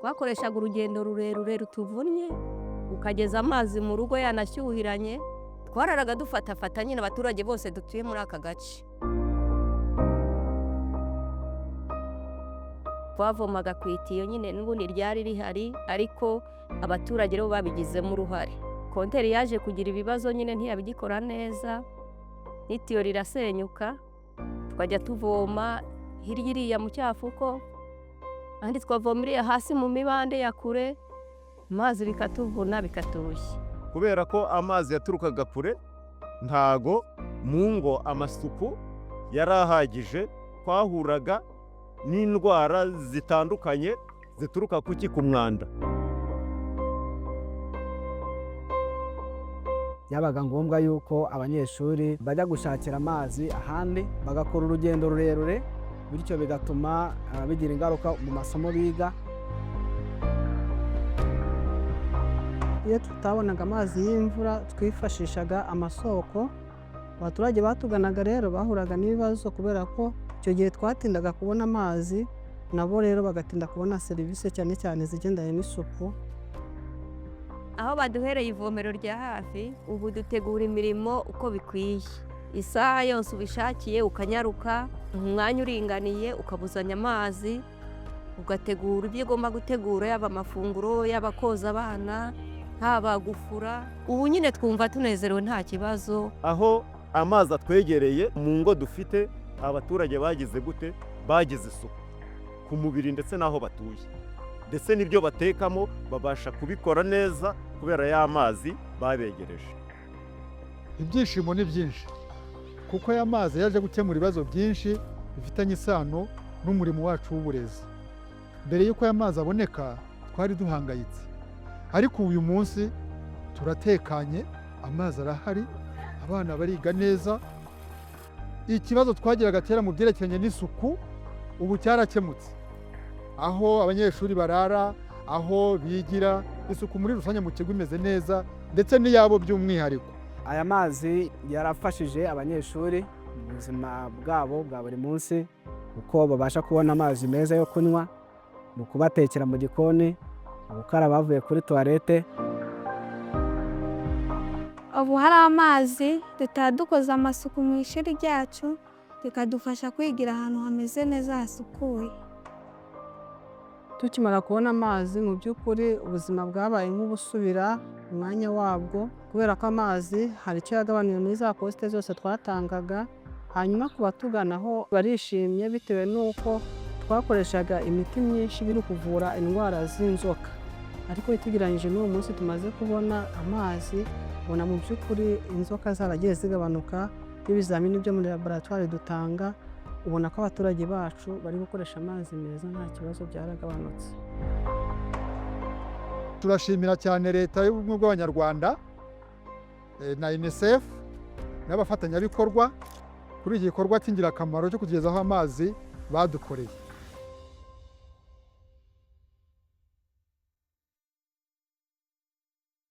twakoreshaga urugendo rurerure rutuvunnye ukageza amazi mu rugo yanashyuhiranye, twararaga dufatafata nyine abaturage bose dutuye muri aka gace. Twavomaga ku itiyo nyine n'ubundi ryari rihari, ariko abaturage bo babigizemo uruhare. Konteri yaje kugira ibibazo nyine ntiyabigikora neza, n'itiyo rirasenyuka, tukajya tuvoma hirya iriya mu cyafuko, ahandi twavoma iriya hasi mu mibande ya kure, amazi bikatuvuna bikaturushya. Kubera ko amazi yaturukaga kure, ntago mu ngo amasuku yari ahagije, twahuraga n'indwara zitandukanye zituruka ku mwanda. Byabaga ngombwa yuko abanyeshuri bajya gushakira amazi ahandi, bagakora urugendo rurerure, bityo bigatuma bigira ingaruka mu masomo biga. Iyo tutabonaga amazi y'imvura twifashishaga amasoko, abaturage batuganaga rero bahuraga n'ibibazo kubera ko icyo gihe twatindaga kubona amazi, nabo rero bagatinda kubona serivisi cyane cyane zigendanye n'isuku. Aho baduhereye ivomero rya hafi, ubu dutegura imirimo uko bikwiye. Isaha yose ubishakiye ukanyaruka, umwanya uringaniye ukabuzanya amazi, ugategura ibyo ugomba gutegura, yaba amafunguro, yaba koza abana, haba gufura. Ubu nyine twumva tunezerewe nta kibazo. Aho amazi atwegereye mu ngo dufite, abaturage bagize gute? Bagize isuku ku mubiri ndetse n'aho batuye, ndetse n'ibyo batekamo babasha kubikora neza kubera ya mazi babegereje. Ibyishimo ni byinshi kuko aya mazi yaje gukemura ibibazo byinshi bifitanye isano n'umurimo wacu w'uburezi. Mbere y'uko aya mazi aboneka twari duhangayitse, ariko uyu munsi turatekanye, amazi arahari, abana bariga neza. Ikibazo twagiraga kera mu byerekeranye n'isuku ubu cyarakemutse, aho abanyeshuri barara, aho bigira, isuku muri rusange mu kigo imeze neza, ndetse n'iyabo by'umwihariko. Aya mazi yarafashije abanyeshuri mu buzima bwabo bwa buri munsi, kuko babasha kubona amazi meza yo kunywa, mu kubatekera mu gikoni, mu gukaraba bavuye kuri tuwarete. Ubu hari amazi, dutaha dukoze amasuku mu ishuri ryacu, bikadufasha kwigira ahantu hameze neza hasukuye. Tukimara kubona amazi, mu by'ukuri ubuzima bwabaye nk'ubusubira mu mwanya wabwo, kubera ko amazi hari icyo yagabanuye muri za posite zose twatangaga. Hanyuma ku batuganaho barishimye bitewe n'uko twakoreshaga imiti myinshi biri kuvura indwara z'inzoka, ariko tugereranyije n'uwo munsi tumaze kubona amazi, ubona mu by'ukuri inzoka zaragiye zigabanuka. N'ibizamini byo muri laboratwari dutanga, ubona ko abaturage bacu bari gukoresha amazi meza, nta kibazo, byaragabanutse. Turashimira cyane Leta y'Ubumwe bw'Abanyarwanda na UNICEF n'abafatanyabikorwa kuri iki gikorwa cy'ingirakamaro cyo kugezaho amazi badukoreye.